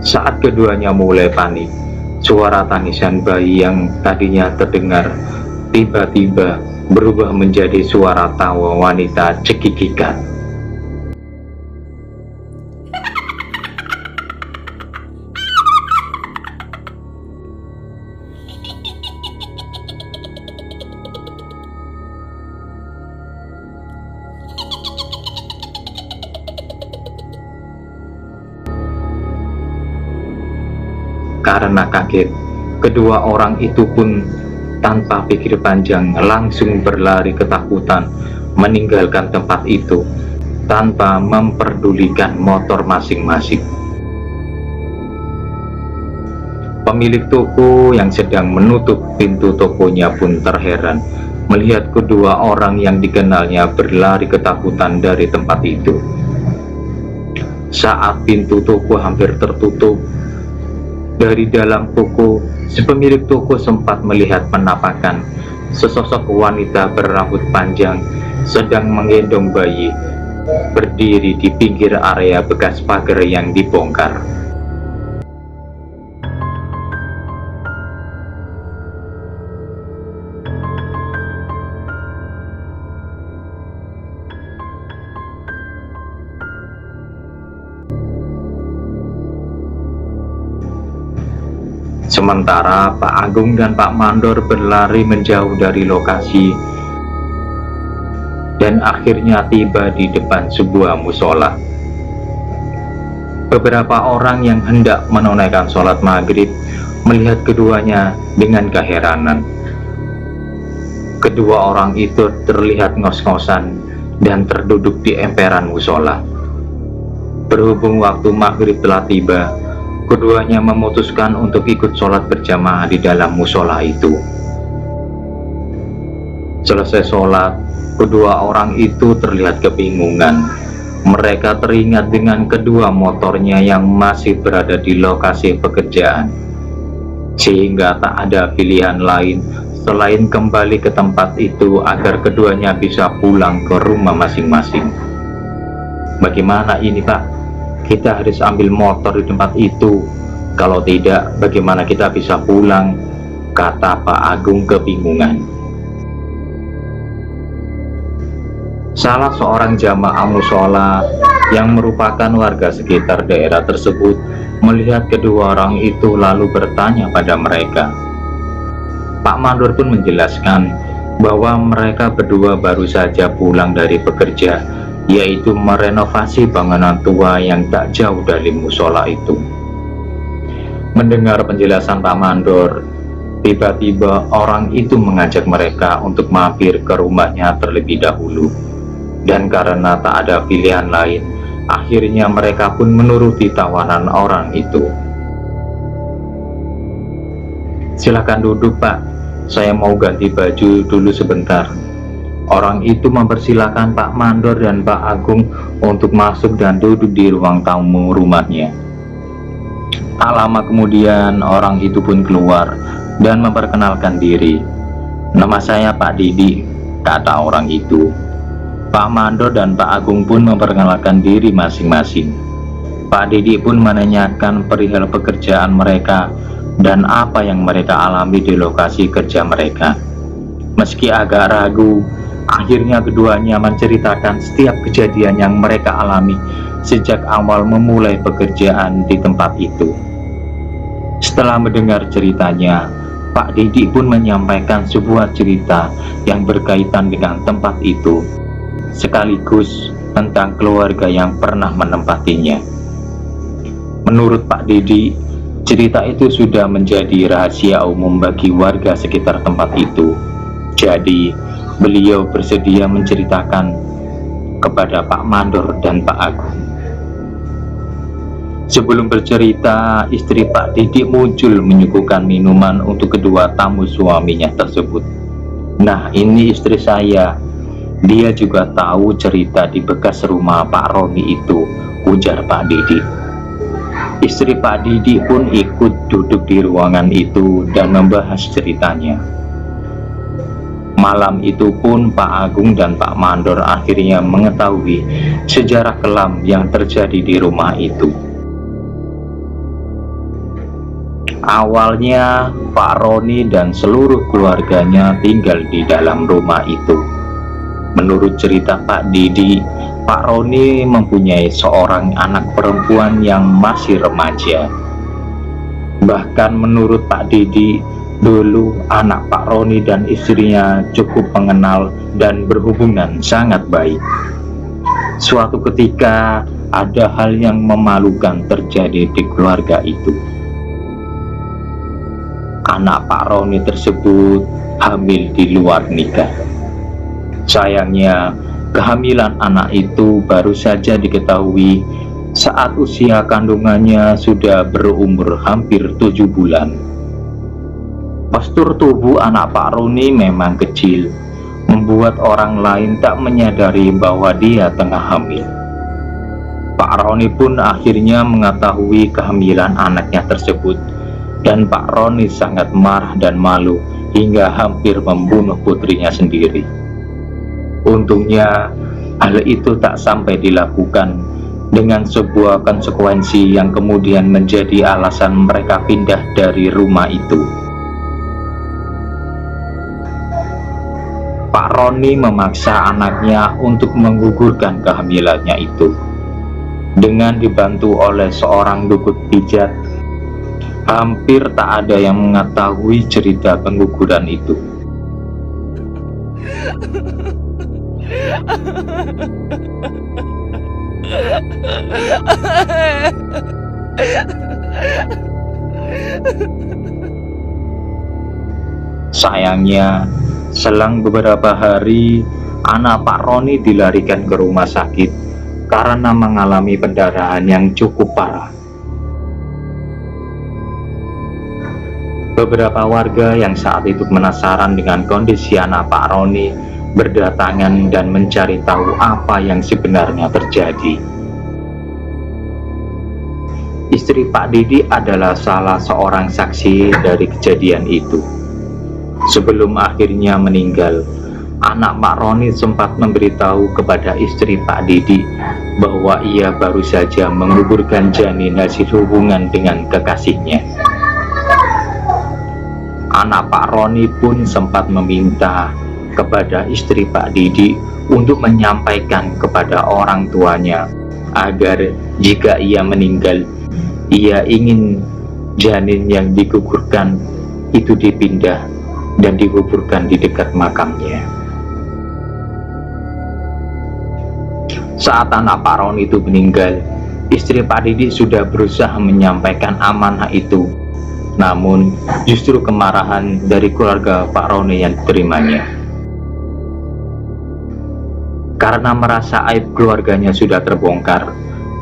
Saat keduanya mulai panik, suara tangisan bayi yang tadinya terdengar tiba-tiba berubah menjadi suara tawa wanita cekikikan. Karena kaget, kedua orang itu pun tanpa pikir panjang langsung berlari ketakutan meninggalkan tempat itu tanpa memperdulikan motor masing-masing. Pemilik toko yang sedang menutup pintu tokonya pun terheran melihat kedua orang yang dikenalnya berlari ketakutan dari tempat itu. Saat pintu toko hampir tertutup, dari dalam toko, si pemilik toko sempat melihat penampakan sesosok wanita berambut panjang sedang menggendong bayi, berdiri di pinggir area bekas pagar yang dibongkar. Sementara Pak Agung dan Pak Mandor berlari menjauh dari lokasi dan akhirnya tiba di depan sebuah musola. Beberapa orang yang hendak menunaikan sholat maghrib melihat keduanya dengan keheranan. Kedua orang itu terlihat ngos-ngosan dan terduduk di emperan musola. Berhubung waktu maghrib telah tiba, keduanya memutuskan untuk ikut sholat berjamaah di dalam musola itu. Selesai sholat, kedua orang itu terlihat kebingungan. Mereka teringat dengan kedua motornya yang masih berada di lokasi pekerjaan, sehingga tak ada pilihan lain selain kembali ke tempat itu agar keduanya bisa pulang ke rumah masing-masing. Bagaimana ini, Pak? Kita harus ambil motor di tempat itu. Kalau tidak, bagaimana kita bisa pulang? Kata Pak Agung kebingungan. Salah seorang jamaah musola yang merupakan warga sekitar daerah tersebut melihat kedua orang itu lalu bertanya pada mereka. Pak Mandor pun menjelaskan bahwa mereka berdua baru saja pulang dari bekerja, yaitu merenovasi bangunan tua yang tak jauh dari musola itu. Mendengar penjelasan Pak Mandor, tiba-tiba orang itu mengajak mereka untuk mampir ke rumahnya terlebih dahulu. Dan karena tak ada pilihan lain, akhirnya mereka pun menuruti tawanan orang itu. Silakan duduk, Pak, saya mau ganti baju dulu sebentar. Orang itu mempersilahkan Pak Mandor dan Pak Agung untuk masuk dan duduk di ruang tamu rumahnya. Tak lama kemudian orang itu pun keluar dan memperkenalkan diri. Nama saya Pak Didi, kata orang itu. Pak Mandor dan Pak Agung pun memperkenalkan diri masing-masing. Pak Didi pun menanyakan perihal pekerjaan mereka dan apa yang mereka alami di lokasi kerja mereka. Meski agak ragu, akhirnya keduanya menceritakan setiap kejadian yang mereka alami sejak awal memulai pekerjaan di tempat itu. Setelah mendengar ceritanya, Pak Didi pun menyampaikan sebuah cerita yang berkaitan dengan tempat itu, sekaligus tentang keluarga yang pernah menempatinya. Menurut Pak Didi, cerita itu sudah menjadi rahasia umum bagi warga sekitar tempat itu. Jadi, beliau bersedia menceritakan kepada Pak Mandor dan Pak Agung. Sebelum bercerita, istri Pak Didi muncul menyuguhkan minuman untuk kedua tamu suaminya tersebut. Nah, ini istri saya. Dia juga tahu cerita di bekas rumah Pak Roni itu, ujar Pak Didi. Istri Pak Didi pun ikut duduk di ruangan itu dan membahas ceritanya. Malam itu pun Pak Agung dan Pak Mandor akhirnya mengetahui sejarah kelam yang terjadi di rumah itu. Awalnya Pak Roni dan seluruh keluarganya tinggal di dalam rumah itu. Menurut cerita Pak Didi, Pak Roni mempunyai seorang anak perempuan yang masih remaja. Bahkan menurut Pak Didi, dulu anak Pak Roni dan istrinya cukup mengenal dan berhubungan sangat baik. Suatu ketika ada hal yang memalukan terjadi di keluarga itu. Anak Pak Roni tersebut hamil di luar nikah. Sayangnya, kehamilan anak itu baru saja diketahui saat usia kandungannya sudah berumur hampir 7 bulan. Postur tubuh anak Pak Roni memang kecil, membuat orang lain tak menyadari bahwa dia tengah hamil. Pak Roni pun akhirnya mengetahui kehamilan anaknya tersebut, dan Pak Roni sangat marah dan malu hingga hampir membunuh putrinya sendiri. Untungnya hal itu tak sampai dilakukan, dengan sebuah konsekuensi yang kemudian menjadi alasan mereka pindah dari rumah itu. Pak Roni memaksa anaknya untuk menggugurkan kehamilannya itu. Dengan dibantu oleh seorang dukun pijat, hampir tak ada yang mengetahui cerita pengguguran itu. Sayangnya, selang beberapa hari, anak Pak Roni dilarikan ke rumah sakit karena mengalami pendarahan yang cukup parah. Beberapa warga yang saat itu penasaran dengan kondisi anak Pak Roni berdatangan dan mencari tahu apa yang sebenarnya terjadi. Istri Pak Didi adalah salah seorang saksi dari kejadian itu. Sebelum akhirnya meninggal, anak Pak Roni sempat memberitahu kepada istri Pak Didi bahwa ia baru saja menggugurkan janin hasil hubungan dengan kekasihnya. Anak Pak Roni pun sempat meminta kepada istri Pak Didi untuk menyampaikan kepada orang tuanya agar jika ia meninggal, ia ingin janin yang digugurkan itu dipindah dan dikuburkan di dekat makamnya. Saat anak Pak Roni itu meninggal, istri Pak Didi sudah berusaha menyampaikan amanah itu, namun justru kemarahan dari keluarga Pak Roni yang diterimanya. Karena merasa aib keluarganya sudah terbongkar,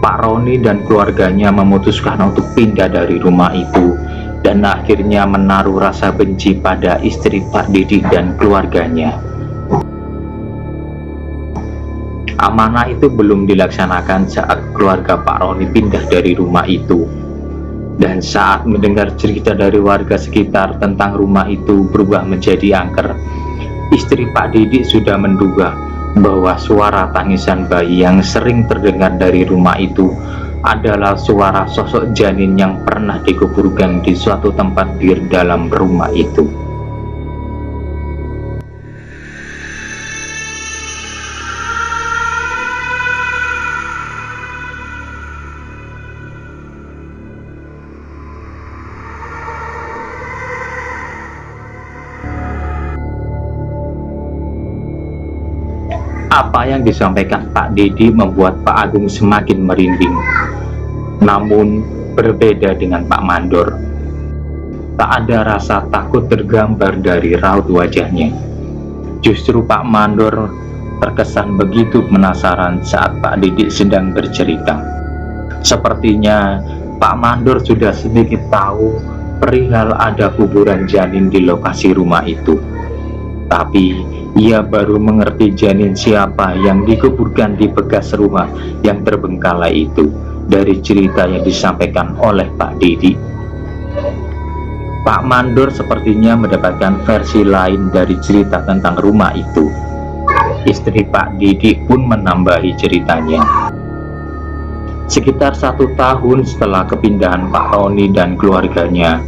Pak Roni dan keluarganya memutuskan untuk pindah dari rumah itu dan akhirnya menaruh rasa benci pada istri Pak Didi dan keluarganya. Amanah itu belum dilaksanakan saat keluarga Pak Roni pindah dari rumah itu. Dan saat mendengar cerita dari warga sekitar tentang rumah itu berubah menjadi angker, istri Pak Didi sudah menduga bahwa suara tangisan bayi yang sering terdengar dari rumah itu adalah suara sosok janin yang pernah dikuburkan di suatu tempat di dalam rumah itu. Apa yang disampaikan Pak Didi membuat Pak Agung semakin merinding. Namun berbeda dengan Pak Mandor, tak ada rasa takut tergambar dari raut wajahnya. Justru Pak Mandor terkesan begitu penasaran saat Pak Didi sedang bercerita. Sepertinya Pak Mandor sudah sedikit tahu perihal ada kuburan janin di lokasi rumah itu. Tapi ia baru mengerti janin siapa yang dikuburkan di bekas rumah yang terbengkalai itu dari cerita yang disampaikan oleh Pak Didi. Pak Mandor sepertinya mendapatkan versi lain dari cerita tentang rumah itu. Istri Pak Didi pun menambahi ceritanya. Sekitar 1 tahun setelah kepindahan Pak Roni dan keluarganya,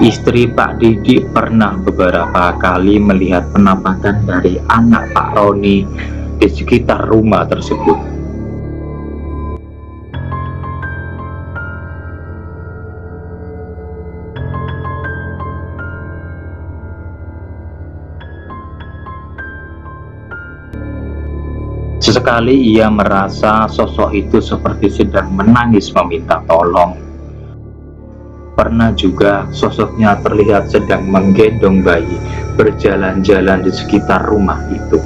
Istri Pak Didi pernah beberapa kali melihat penampakan dari anak Pak Roni di sekitar rumah tersebut. Sesekali ia merasa sosok itu seperti sedang menangis meminta tolong. Pernah juga sosoknya terlihat sedang menggendong bayi berjalan-jalan di sekitar rumah itu.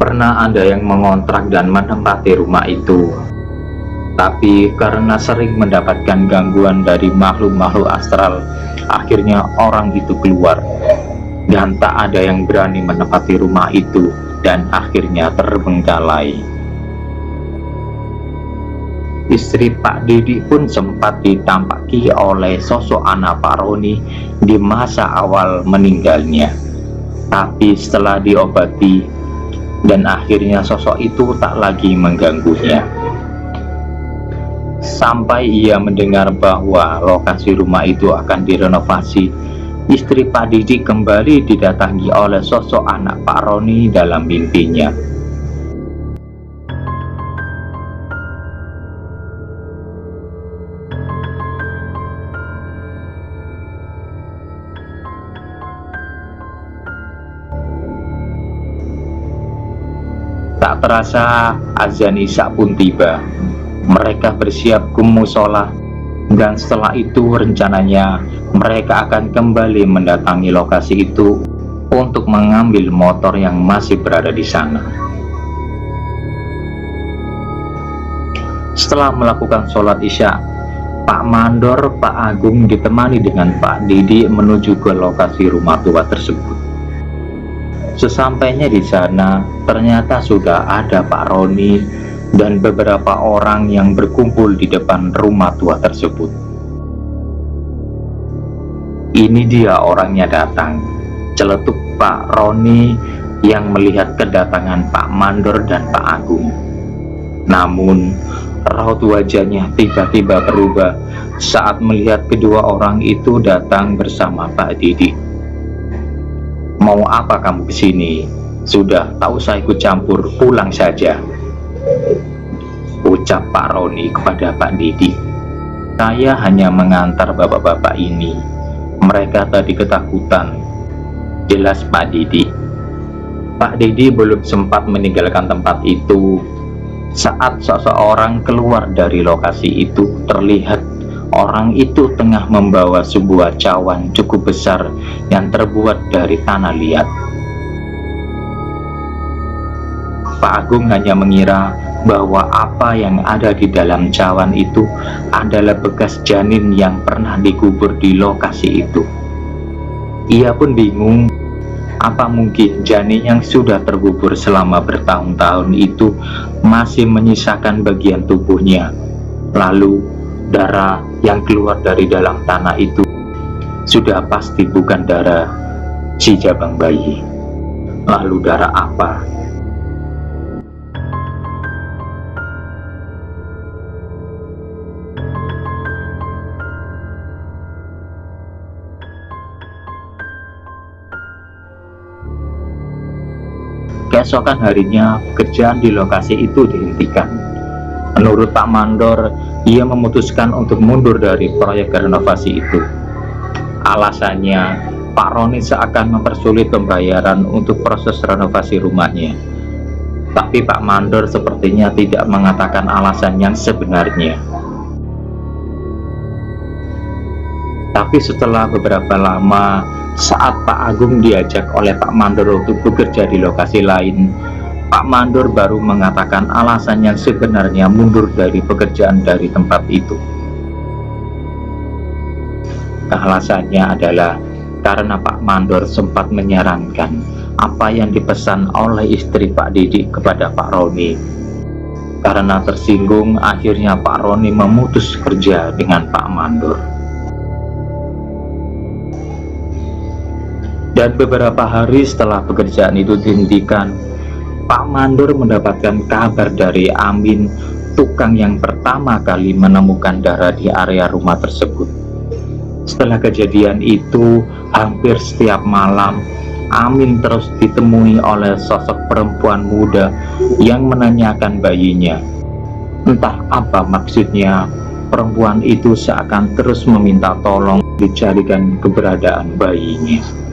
Pernah ada yang mengontrak dan menempati rumah itu, tapi karena sering mendapatkan gangguan dari makhluk-makhluk astral, akhirnya orang itu keluar dan tak ada yang berani menempati rumah itu dan akhirnya terbengkalai. Istri Pak Didi pun sempat ditampaki oleh sosok anak Pak Roni di masa awal meninggalnya, tapi setelah diobati dan akhirnya sosok itu tak lagi mengganggunya. Sampai ia mendengar bahwa lokasi rumah itu akan direnovasi, istri Pak Didi kembali didatangi oleh sosok anak Pak Roni dalam mimpinya. Tak terasa azan Isya pun tiba. Mereka bersiap ke musola, dan setelah itu rencananya mereka akan kembali mendatangi lokasi itu untuk mengambil motor yang masih berada di sana. Setelah melakukan sholat Isya, Pak Mandor, Pak Agung ditemani dengan Pak Didi menuju ke lokasi rumah tua tersebut. Sesampainya di sana, ternyata sudah ada Pak Roni dan beberapa orang yang berkumpul di depan rumah tua tersebut. Ini dia orangnya datang, celetuk Pak Roni yang melihat kedatangan Pak Mandor dan Pak Agung. Namun, raut wajahnya tiba-tiba berubah saat melihat kedua orang itu datang bersama Pak Didi. "Mau apa kamu kesini? Sudah, tak usah ikut campur, pulang saja," ucap Pak Roni kepada Pak Didi. "Saya hanya mengantar bapak-bapak ini. Mereka tadi ketakutan," jelas Pak Didi. Pak Didi belum sempat meninggalkan tempat itu saat seseorang keluar dari lokasi itu. Terlihat orang itu tengah membawa sebuah cawan cukup besar yang terbuat dari tanah liat. Pak Agung hanya mengira bahwa apa yang ada di dalam cawan itu adalah bekas janin yang pernah dikubur di lokasi itu. Ia pun bingung, apa mungkin janin yang sudah terkubur selama bertahun-tahun itu masih menyisakan bagian tubuhnya. Lalu darah yang keluar dari dalam tanah itu sudah pasti bukan darah si jabang bayi. Lalu darah apa? Keesokan harinya, pekerjaan di lokasi itu dihentikan. Menurut Pak Mandor, ia memutuskan untuk mundur dari proyek renovasi itu. Alasannya, Pak Roni seakan mempersulit pembayaran untuk proses renovasi rumahnya. Tapi Pak Mandor sepertinya tidak mengatakan alasan yang sebenarnya. Tapi setelah beberapa lama, saat Pak Agung diajak oleh Pak Mandor untuk bekerja di lokasi lain, Pak Mandor baru mengatakan alasan yang sebenarnya mundur dari pekerjaan dari tempat itu. Alasannya adalah karena Pak Mandor sempat menyarankan apa yang dipesan oleh istri Pak Didi kepada Pak Roni. Karena tersinggung, akhirnya Pak Roni memutus kerja dengan Pak Mandor. Dan beberapa hari setelah pekerjaan itu dihentikan, Pak Mandor mendapatkan kabar dari Amin, tukang yang pertama kali menemukan darah di area rumah tersebut. Setelah kejadian itu, hampir setiap malam Amin terus ditemui oleh sosok perempuan muda yang menanyakan bayinya. Entah apa maksudnya, perempuan itu seakan terus meminta tolong dicarikan keberadaan bayinya.